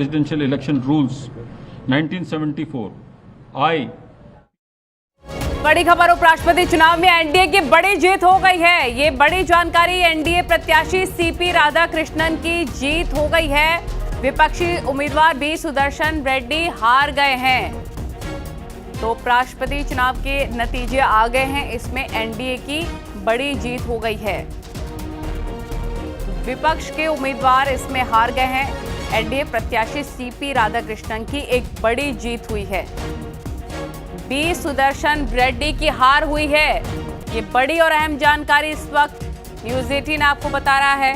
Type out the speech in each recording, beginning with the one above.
presidential election rules 1974 I बड़ी खबर, उपराष्ट्रपति चुनाव में एनडीए की बड़ी जीत हो गई है। ये बड़ी जानकारी, एनडीए प्रत्याशी सीपी राधाकृष्णन की जीत हो गई है। विपक्षी उम्मीदवार बी सुदर्शन रेड्डी हार गए हैं। तो उपराष्ट्रपति चुनाव के नतीजे आ गए हैं, इसमें एनडीए की बड़ी जीत हो गई है। विपक्ष के उम्मीदवार इसमें हार गए हैं। एनडीए प्रत्याशी सीपी राधाकृष्णन की एक बड़ी जीत हुई है। बी सुदर्शन रेड्डी की हार हुई है। ये बड़ी और अहम जानकारी इस वक्त न्यूज़ 18 आपको बता रहा है।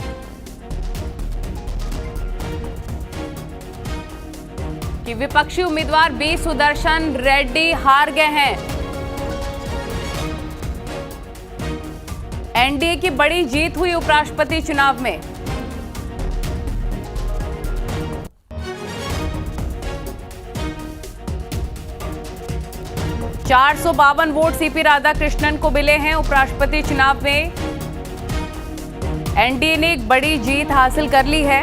कि विपक्षी उम्मीदवार बी सुदर्शन रेड्डी हार गए हैं। एनडीए की बड़ी जीत हुई उपराष्ट्रपति चुनाव में। $452 वोट सीपी राधाकृष्णन को मिले हैं उपराष्ट्रपति चुनाव में। एनडीए ने एक बड़ी जीत हासिल कर ली है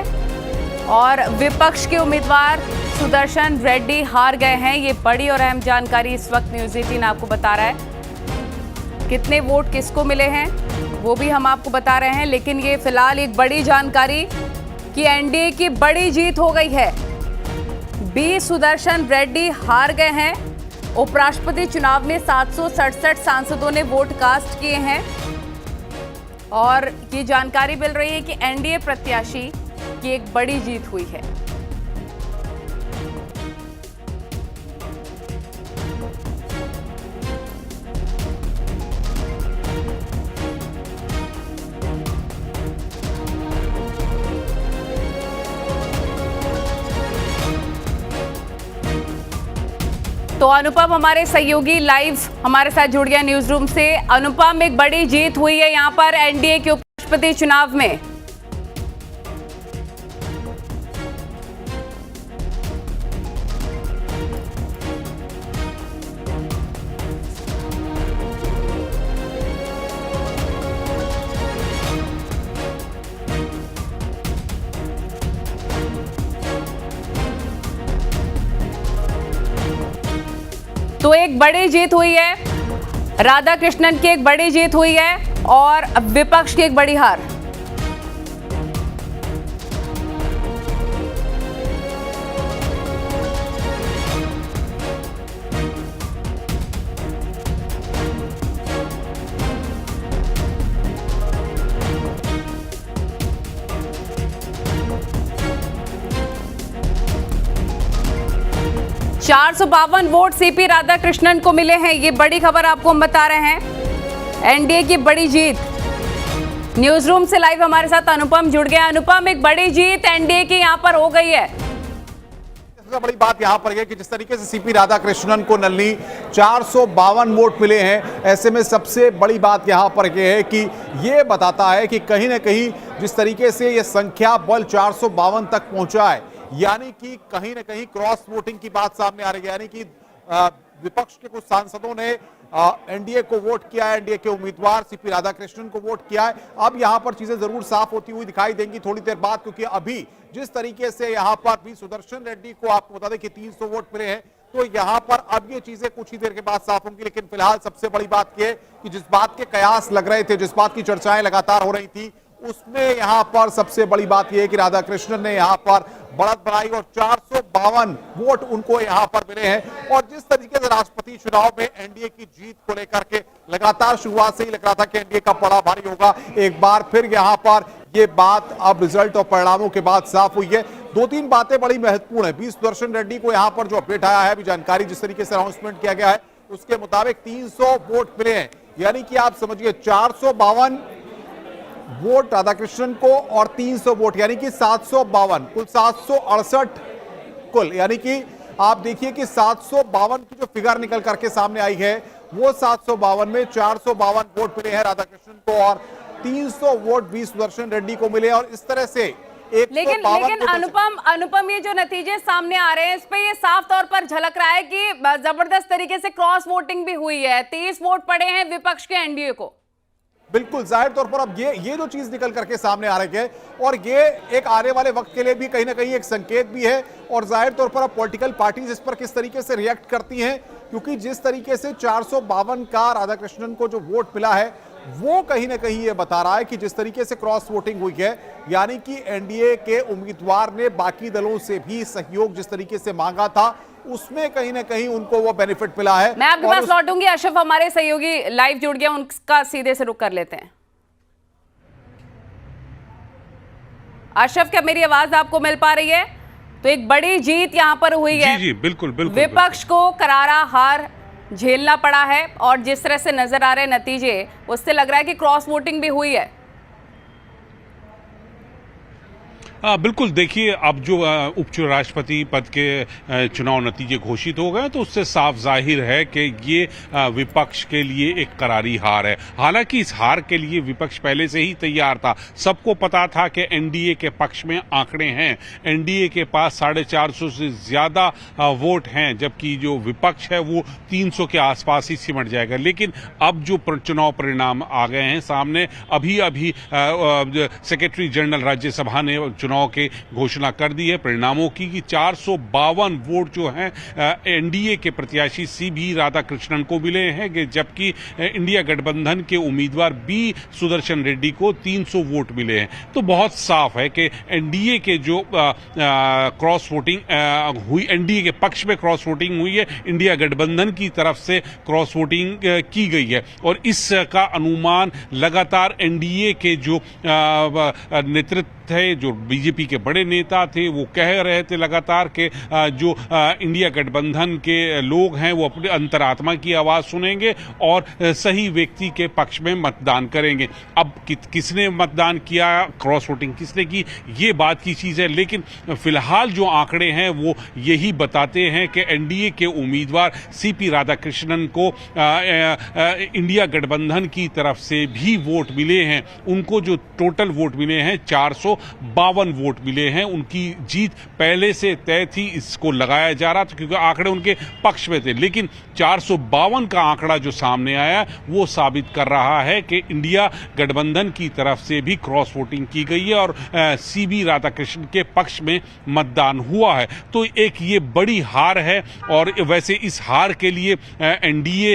और विपक्ष के उम्मीदवार सुदर्शन रेड्डी हार गए हैं। ये बड़ी और अहम जानकारी इस वक्त न्यूज़ 18 आपको बता रहा है। कितने वोट किसको मिले हैं वो भी हम आपको बता रहे हैं, लेकिन ये फिलहाल एक बड़ी जानकारी कि एनडीए की बड़ी जीत हो गई है। बी सुदर्शन रेड्डी हार गए हैं। उपराष्ट्रपति चुनाव में 767 सांसदों ने वोट कास्ट किए हैं और ये जानकारी मिल रही है कि एनडीए प्रत्याशी की एक बड़ी जीत हुई है। तो अनुपम हमारे सहयोगी लाइव हमारे साथ जुड़ गया न्यूज रूम से। अनुपम, एक बड़ी जीत हुई है यहाँ पर एनडीए के उपराष्ट्रपति चुनाव में। तो एक बड़ी जीत हुई है, राधाकृष्णन की एक बड़ी जीत हुई है और विपक्ष की एक बड़ी हार। $452 वोट सीपी राधाकृष्णन को मिले हैं। ये बड़ी खबर आपको हम बता रहे हैं। एनडीए की बड़ी जीत। न्यूज रूम से लाइव हमारे साथ अनुपम जुड़ गया। अनुपम, एक बड़ी जीत एनडीए की यहां पर हो गई है। सबसे बड़ी बात यहां पर है कि जिस तरीके से सीपी राधाकृष्णन को नल्ली 452 वोट मिले हैं, ऐसे में सबसे बड़ी बात यहां पर यह है कि यह बताता है कि कहीं ना कहीं जिस तरीके से यह संख्या बल 452 तक पहुंचा है, यानी कि कहीं ना कहीं क्रॉस वोटिंग की बात सामने आ रही है। यानी कि विपक्ष के कुछ सांसदों ने एनडीए को वोट किया है, एनडीए के उम्मीदवार सीपी राधाकृष्णन को वोट किया है। अब यहां पर चीजें जरूर साफ होती हुई दिखाई देंगी थोड़ी देर बाद, क्योंकि अभी जिस तरीके से यहां पर भी सुदर्शन रेड्डी को आपको बता दें कि 300 वोट मिले हैं, तो यहां पर अब ये चीजें कुछ ही देर के बाद साफ होंगी। लेकिन फिलहाल सबसे बड़ी बात यह कि जिस बात के कयास लग रहे थे, जिस बात की चर्चाएं लगातार हो रही थी, उसमें यहां पर सबसे बड़ी बात यह है कि राधाकृष्णन ने यहां पर बढ़त बनाई और 452 वोट उनको यहां पर मिले हैं। और जिस तरीके से राष्ट्रपति चुनाव में एनडीए की जीत को लेकर के लगातार शुरुआत से ही लग रहा था कि एनडीए का पड़ा भारी होगा, एक बार फिर यहां पर यह बात अब रिजल्ट और परिणामों के बाद साफ हुई है। दो तीन बातें बड़ी महत्वपूर्ण है। बी सुदर्शन रेड्डी को यहां पर जो अपडेट आया है, भी जानकारी जिस तरीके से अनाउंसमेंट किया गया है उसके मुताबिक 300 वोट मिले हैं। यानी कि आप समझिए 452 वोट राधाकृष्णन को और 300 वोट यानी कि 752, कुल 768 कुल। यानी कि आप देखिए कि 752 की जो फिगर निकल करके सामने आई है, वो 752 में 452 वोट मिले हैं राधाकृष्णन को और 300 वोट बी सुदर्शन रेड्डी को मिले। और इस तरह से लेकिन अनुपम ये जो नतीजे सामने आ रहे हैं, इस पे ये साफ तौर पर झलक रहा है कि जबरदस्त तरीके से क्रॉस वोटिंग भी हुई है। 30 वोट पड़े हैं विपक्ष के एनडीए को। बिल्कुल जाहिर तौर पर अब ये जो चीज निकल करके सामने आ रही है और ये एक आने वाले वक्त के लिए भी कहीं ना कहीं एक संकेत भी है और जाहिर तौर पर अब पॉलिटिकल पार्टीज इस पर किस तरीके से रिएक्ट करती हैं, क्योंकि जिस तरीके से 452 का राधाकृष्णन को जो वोट मिला है वो कहीं ना कहीं ये बता रहा है कि जिस तरीके से क्रॉस वोटिंग हुई है, यानी कि एनडीए के उम्मीदवार ने बाकी दलों से भी सहयोग जिस तरीके से मांगा था उसमें कहीं ना कहीं उनको वो बेनिफिट मिला है। मैं आपके पास लौटूंगी। अशरफ हमारे सहयोगी लाइव जुड़ गया, उनका सीधे से रुख कर लेते हैं। अशरफ, क्या मेरी आवाज आपको मिल पा रही है? तो एक बड़ी जीत यहां पर हुई है। जी बिल्कुल बिल्कुल। विपक्ष को करारा हार झेलना पड़ा है और जिस तरह से नजर आ रहे नतीजे, उससे लग रहा है कि क्रॉस वोटिंग भी हुई है। बिल्कुल, देखिए अब जो उपराष्ट्रपति पद के चुनाव नतीजे घोषित हो गए तो उससे साफ जाहिर है कि ये विपक्ष के लिए एक करारी हार है। हालांकि इस हार के लिए विपक्ष पहले से ही तैयार था। सबको पता था कि एनडीए के पक्ष में आंकड़े हैं, एनडीए के पास 450 से ज्यादा वोट हैं, जबकि जो विपक्ष है वो 300 के आसपास ही सिमट जाएगा। लेकिन अब जो चुनाव परिणाम आ गए हैं सामने, अभी अभी सेक्रेटरी जनरल राज्यसभा ने चुनाव के घोषणा कर दी है परिणामों की कि 452 वोट जो हैं एनडीए के प्रत्याशी सीबी राधाकृष्णन को मिले हैं, जबकि इंडिया गठबंधन के उम्मीदवार बी सुदर्शन रेड्डी को 300 वोट मिले हैं। तो बहुत साफ है कि एनडीए के जो क्रॉस वोटिंग हुई, एनडीए के पक्ष में क्रॉस वोटिंग हुई है, इंडिया गठबंधन की तरफ से क्रॉस वोटिंग की गई है। और इसका अनुमान लगातार एनडीए के जो नेतृत्व थे, जो बीजेपी के बड़े नेता थे, वो कह रहे थे लगातार कि जो इंडिया गठबंधन के लोग हैं वो अपने अंतरात्मा की आवाज सुनेंगे और सही व्यक्ति के पक्ष में मतदान करेंगे। अब किसने मतदान किया, क्रॉस वोटिंग किसने की, ये बात की चीज है। लेकिन फिलहाल जो आंकड़े हैं वो यही बताते हैं कि एनडीए के उम्मीदवार सीपी राधाकृष्णन को इंडिया गठबंधन की तरफ से भी वोट मिले हैं। उनको जो टोटल वोट मिले हैं 452 वोट मिले हैं। उनकी जीत पहले से तय थी, इसको लगाया जा रहा था क्योंकि आंकड़े उनके पक्ष में थे। लेकिन 452 का आंकड़ा जो सामने आया वो साबित कर रहा है कि इंडिया गठबंधन की तरफ से भी क्रॉस वोटिंग की गई है और सीबी राधाकृष्णन के पक्ष में मतदान हुआ है। तो एक ये बड़ी हार है। और वैसे इस हार के लिए एनडीए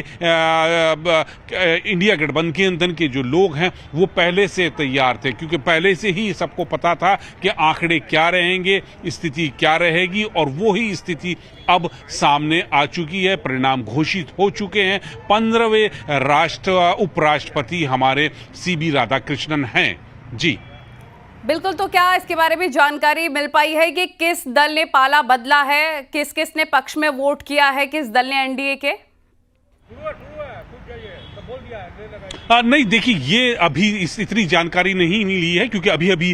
इंडिया गठबंधन के जो लोग हैं वो पहले से तैयार थे, क्योंकि पहले से ही सबको पता था कि आंकड़े क्या रहेंगे, स्थिति क्या रहेगी, और वो ही स्थिति अब सामने आ चुकी है। परिणाम घोषित हो चुके हैं। 15वें उपराष्ट्रपति हमारे सीबी राधाकृष्णन हैं। जी बिल्कुल। तो क्या इसके बारे में जानकारी मिल पाई है कि किस दल ने पाला बदला है, किस किस ने पक्ष में वोट किया है, किस दल ने एनडीए के? नहीं, देखिए ये अभी इतनी जानकारी नहीं ली है, क्योंकि अभी अभी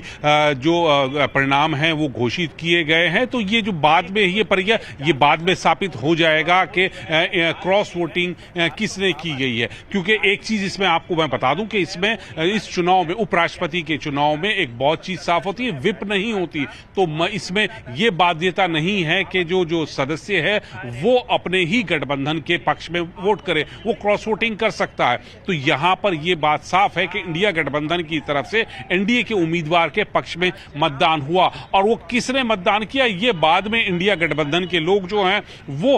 जो परिणाम हैं वो घोषित किए गए हैं। तो ये जो बाद में ये बाद में स्थापित हो जाएगा कि क्रॉस वोटिंग किसने की गई है। क्योंकि एक चीज इसमें आपको मैं बता दूं कि इसमें इस चुनाव में, उपराष्ट्रपति के चुनाव में एक बहुत चीज साफ होती है, विप नहीं होती। तो इसमें ये बाध्यता नहीं है कि जो सदस्य है वो अपने ही गठबंधन के पक्ष में वोट करे, वो क्रॉस वोटिंग कर सकता है। तो यहां पर यह बात साफ है कि इंडिया गठबंधन की तरफ से एनडीए के उम्मीदवार के पक्ष में मतदान हुआ। और वो किसने मतदान किया ये बाद में इंडिया गठबंधन के लोग जो हैं वो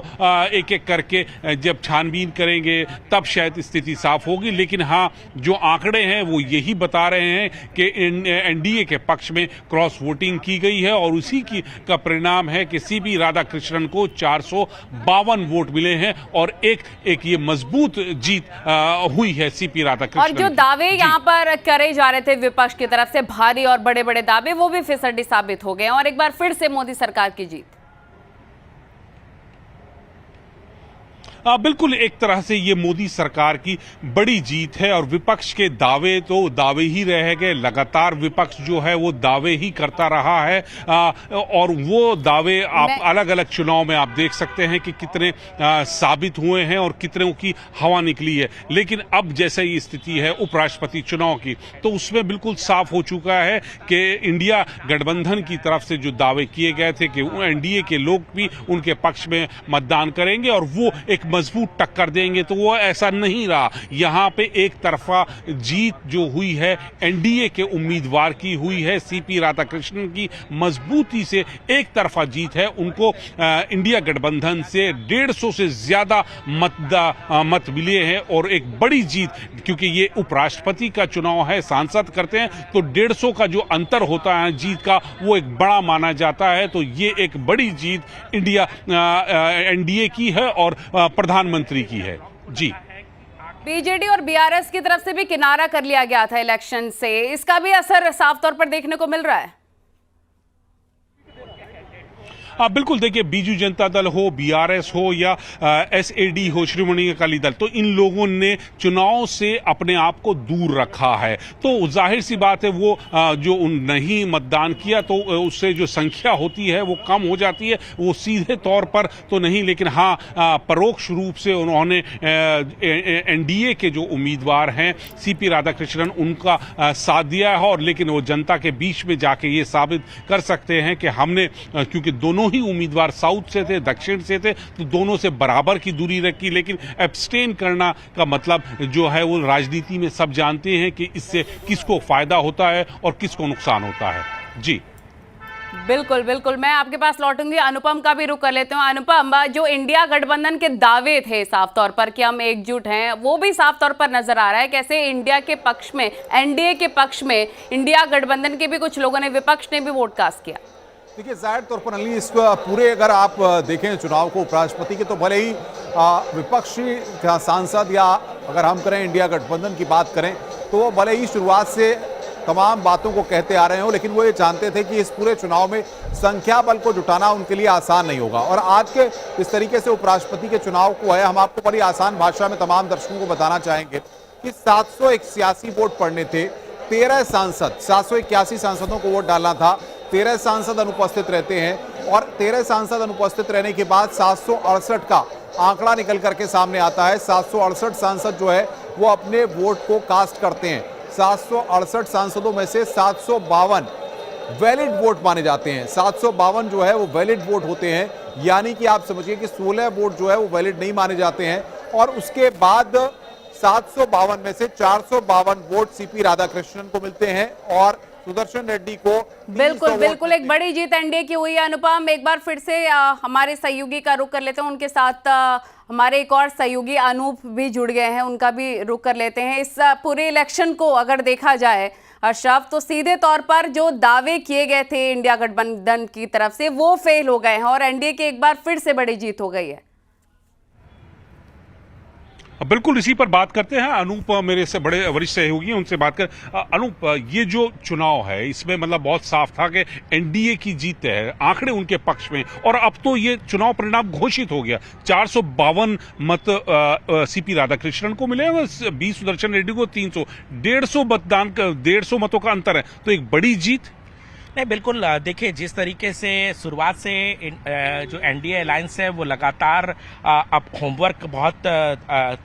एक एक करके जब छानबीन करेंगे तब शायद स्थिति साफ होगी। लेकिन हाँ, जो आंकड़े हैं वो यही बता रहे हैं कि एनडीए के पक्ष में क्रॉस वोटिंग की गई है और उसी का परिणाम है कि सीबी राधाकृष्णन को 452 वोट मिले हैं और एक ये मजबूत जीत हुई है सीपी राधाकृष्णन। और जो दावे यहां पर करे जा रहे थे विपक्ष की तरफ से, भारी और बड़े बड़े दावे, वो भी फिसड्डी साबित हो गए और एक बार फिर से मोदी सरकार की जीत। बिल्कुल, एक तरह से ये मोदी सरकार की बड़ी जीत है। और विपक्ष के दावे तो दावे ही रह गए। लगातार विपक्ष जो है वो दावे ही करता रहा है और वो दावे आप अलग अलग चुनाव में आप देख सकते हैं कि कितने साबित हुए हैं और कितनों की हवा निकली है। लेकिन अब जैसे ये स्थिति है उपराष्ट्रपति चुनाव की, तो उसमें बिल्कुल साफ हो चुका है कि इंडिया गठबंधन की तरफ से जो दावे किए गए थे कि एनडीए के लोग भी उनके पक्ष में मतदान करेंगे और वो एक मजबूत टक्कर देंगे, तो वो ऐसा नहीं रहा। यहाँ पे एक तरफा जीत जो हुई है एनडीए के उम्मीदवार की हुई है, सीपी राधाकृष्णन की मजबूती से एक तरफा जीत है। उनको इंडिया गठबंधन से 150 से ज्यादा मत मिले हैं और एक बड़ी जीत, क्योंकि ये उपराष्ट्रपति का चुनाव है, सांसद करते हैं तो 150 का जो अंतर होता है जीत का, वो एक बड़ा माना जाता है। तो ये एक बड़ी जीत इंडिया एनडीए की है और प्रधानमंत्री की है। जी, बीजेडी और बीआरएस की तरफ से भी किनारा कर लिया गया था इलेक्शन से, इसका भी असर साफ तौर पर देखने को मिल रहा है। बिल्कुल, देखिए बीजू जनता दल हो, बीआरएस हो या एसएडी हो, श्रोमणी अकाली दल, तो इन लोगों ने चुनाव से अपने आप को दूर रखा है। तो जाहिर सी बात है वो जो नहीं मतदान किया तो उससे जो संख्या होती है वो कम हो जाती है। वो सीधे तौर पर तो नहीं, लेकिन हाँ परोक्ष रूप से उन्होंने एनडीए के जो उम्मीदवार हैं सीपी राधाकृष्णन, उनका साथ दिया है। और लेकिन वो जनता के बीच में जाके ये साबित कर सकते हैं कि हमने, क्योंकि दोनों ही उम्मीदवार साउथ से थे, दक्षिण से थे, तो दोनों से बराबर की दूरी रखी। लेकिन एब्सटेन करना का मतलब जो है वो राजनीति में सब जानते हैं कि इससे किसको फायदा होता है और किसको नुकसान होता है। जी बिल्कुल बिल्कुल, मैं आपके पास लौटूंगी। अनुपम का भी रुख कर लेते हैं। अनुपम, जो इंडिया गठबंधन के दावे थे साफ तौर पर कि हम एकजुट हैं, वो भी साफ तौर पर नजर आ रहा है। कैसे इंडिया के पक्ष में, एनडीए के पक्ष में इंडिया गठबंधन के भी कुछ लोगों ने, विपक्ष ने भी वोट कास्ट किया। देखिए जाहिर तौर पर नली, इस पूरे अगर आप देखें चुनाव को उपराष्ट्रपति के, तो भले ही विपक्षी सांसद या अगर हम करें इंडिया गठबंधन की बात करें तो वो भले ही शुरुआत से तमाम बातों को कहते आ रहे हो, लेकिन वो ये जानते थे कि इस पूरे चुनाव में संख्या बल को जुटाना उनके लिए आसान नहीं होगा। और आज के इस तरीके से उपराष्ट्रपति के चुनाव को है, हम आपको बड़ी आसान भाषा में तमाम दर्शकों को बताना चाहेंगे कि 781 वोट पड़ने थे, 13 सांसद, 781 सांसदों को वोट डालना था, 13 सांसद अनुपस्थित रहते हैं और 13 सांसद अनुपस्थित रहने के बाद 768 का आंकड़ा निकल करके सामने आता है। 768 सांसद जो है वो अपने वोट को कास्ट करते हैं। 768 सांसदों में से 752 वैलिड वोट माने जाते हैं। 752 जो है वो वैलिड वोट होते हैं, यानी कि आप समझिए कि 16 वोट जो है वो वैलिड नहीं माने जाते हैं। और उसके बाद 752 में से 452 वोट सीपी राधाकृष्णन को मिलते हैं और सुदर्शन रेड्डी को बिल्कुल बिल्कुल एक बड़ी जीत एनडीए की हुई है। अनुपम, एक बार फिर से हमारे सहयोगी का रुख कर लेते हैं, उनके साथ हमारे एक और सहयोगी अनूप भी जुड़ गए हैं, उनका भी रुख कर लेते हैं। इस पूरे इलेक्शन को अगर देखा जाए अशरफ, तो सीधे तौर पर जो दावे किए गए थे इंडिया गठबंधन की तरफ से वो फेल हो गए हैं और एनडीए की एक बार फिर से बड़ी जीत हो गई है। बिल्कुल, इसी पर बात करते हैं। अनूप मेरे से बड़े वरिष्ठ सहयोगी हैं, उनसे बात कर। अनूप, ये जो चुनाव है इसमें मतलब बहुत साफ था कि एनडीए की जीत है, आंकड़े उनके पक्ष में, और अब तो ये चुनाव परिणाम घोषित हो गया। 452 मत सीपी राधाकृष्णन को मिले और बी सुदर्शन रेड्डी को 300, 150 मतों का अंतर है, तो एक बड़ी जीत। नहीं, बिल्कुल, देखिए जिस तरीके से शुरुआत से जो एनडीए अलायंस है वो लगातार अब होमवर्क बहुत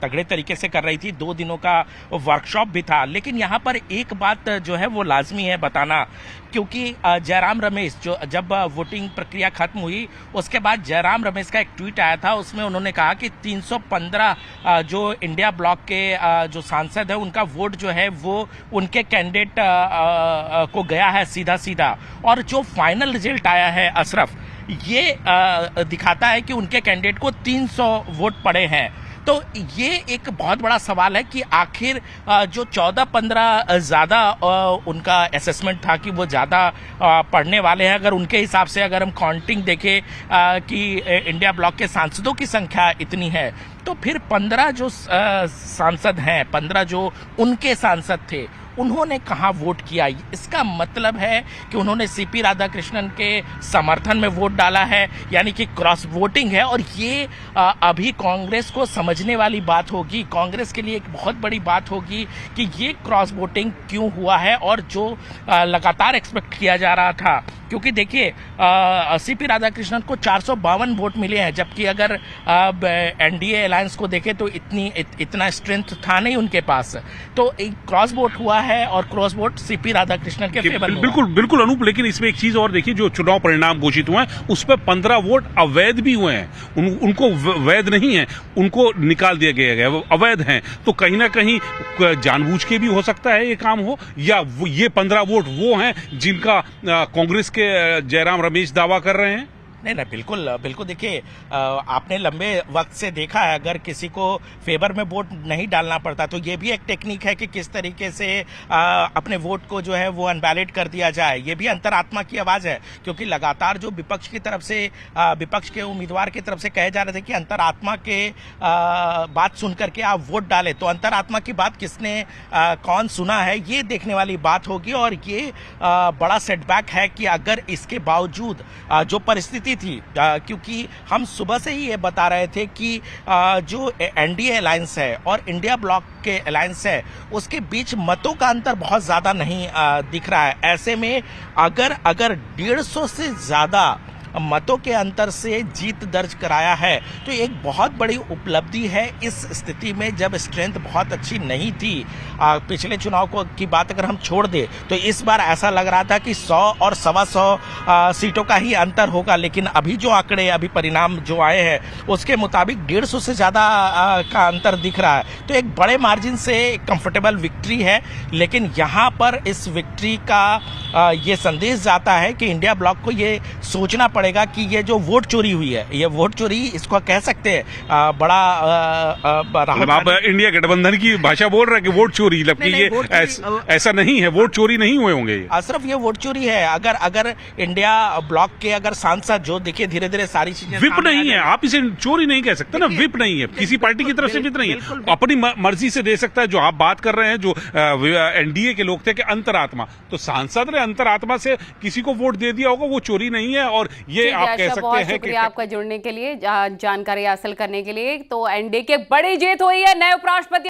तगड़े तरीके से कर रही थी। 2 दिनों का वर्कशॉप भी था, लेकिन यहाँ पर एक बात जो है वो लाजमी है बताना, क्योंकि जयराम रमेश जो जब वोटिंग प्रक्रिया खत्म हुई उसके बाद जयराम रमेश का एक ट्वीट आया था, उसमें उन्होंने कहा कि 315 जो इंडिया ब्लॉक के जो सांसद है उनका वोट जो है वो उनके कैंडिडेट को गया है सीधा सीधा, और जो फाइनल रिजल्ट आया है अशरफ, ये दिखाता है कि उनके कैंडिडेट को 300 वोट पड़े हैं। तो ये एक बहुत बड़ा सवाल है कि आखिर जो 14-15 ज़्यादा उनका असेसमेंट था कि वो ज़्यादा पढ़ने वाले हैं, अगर उनके हिसाब से अगर हम काउंटिंग देखें कि इंडिया ब्लॉक के सांसदों की संख्या इतनी है, तो फिर 15 जो सांसद हैं, 15 जो उनके सांसद थे, उन्होंने कहाँ वोट किया। इसका मतलब है कि उन्होंने सीपी राधाकृष्णन के समर्थन में वोट डाला है, यानी कि क्रॉस वोटिंग है। और ये अभी कांग्रेस को समझने वाली बात होगी, कांग्रेस के लिए एक बहुत बड़ी बात होगी कि ये क्रॉस वोटिंग क्यों हुआ है, और जो लगातार एक्सपेक्ट किया जा रहा था, क्योंकि देखिए सीपी राधाकृष्णन को 452 वोट मिले हैं, जबकि अगर एनडीए अलायंस को देखें तो इतना स्ट्रेंथ था नहीं उनके पास। तो एक क्रॉस वोट हुआ हुआ है और क्रॉस वोट सीपी राधाकृष्णन के फेवर में। बिल्कुल बिल्कुल अनूप, लेकिन इसमें एक चीज और देखिए, जो चुनाव परिणाम घोषित हुए हैं उस पर 15 वोट अवैध भी हुए हैं। उनको वैध नहीं है, उनको निकाल दिया गया है, वो अवैध हैं। तो कहीं ना कहीं जानबूझ के भी हो सकता है ये काम हो, या ये 15 वोट वो हैं जिनका कांग्रेस के जयराम रमेश दावा कर रहे हैं। नहीं नहीं, बिल्कुल बिल्कुल। देखिए, आपने लंबे वक्त से देखा है, अगर किसी को फेवर में वोट नहीं डालना पड़ता तो ये भी एक टेक्निक है कि किस तरीके से अपने वोट को जो है वो अनवैलिड कर दिया जाए। ये भी अंतरात्मा की आवाज है, क्योंकि लगातार जो विपक्ष की तरफ से विपक्ष के उम्मीदवार की तरफ से कहे जा रहे थे कि अंतरात्मा के बात सुन करके आप वोट डालें, तो अंतरात्मा की बात किसने कौन सुना है, ये देखने वाली बात होगी। और ये बड़ा सेटबैक है कि अगर इसके बावजूद जो परिस्थिति थी, क्योंकि हम सुबह से ही ये बता रहे थे कि जो एनडीए अलायंस है और इंडिया ब्लॉक के अलायंस है उसके बीच मतों का अंतर बहुत ज्यादा नहीं दिख रहा है। ऐसे में अगर 150 से ज्यादा मतों के अंतर से जीत दर्ज कराया है तो एक बहुत बड़ी उपलब्धि है इस स्थिति में, जब स्ट्रेंथ बहुत अच्छी नहीं थी। पिछले चुनाव की बात अगर हम छोड़ दे तो इस बार ऐसा लग रहा था कि 100 और 125 सीटों का ही अंतर होगा, लेकिन अभी जो आंकड़े, अभी परिणाम जो आए हैं उसके मुताबिक 150 से ज्यादा का अंतर दिख रहा है। तो एक बड़े मार्जिन से कंफर्टेबल विक्ट्री है, लेकिन यहाँ पर इस विक्ट्री का ये संदेश जाता है कि इंडिया ब्लॉक को ये सोचना पड़ेगा कि ये जो वोट चोरी हुई है, ये वोट चोरी इसको कह सकते हैं बड़ा आप इंडिया गठबंधन की भाषा बोल रहे हैं कि वोट चोरी, जबकि ये ऐसा नहीं है, वोट चोरी नहीं हुए होंगे। सिर्फ ये वोट चोरी है। अगर इंडिया ब्लॉक के अगर सांसद जो देखिए धीरे धीरे सारी चीजें विप नहीं है, आप इसे चोरी नहीं कह सकते ना, विप नहीं है, किसी पार्टी की तरफ से विप नहीं है, अपनी मर्जी से दे सकता है। जो आप बात कर रहे हैं, जो एनडीए के लोग थे कि अंतरात्मा, तो सांसद ने अंतरात्मा से किसी को वोट दे दिया होगा, वो चोरी नहीं है। और ये आप कह सकते हैं कि शुक्रिया आपका जुड़ने के लिए, जानकारी हासिल करने के लिए। तो एनडीए की बड़ी जीत हुई है, नए उपराष्ट्रपति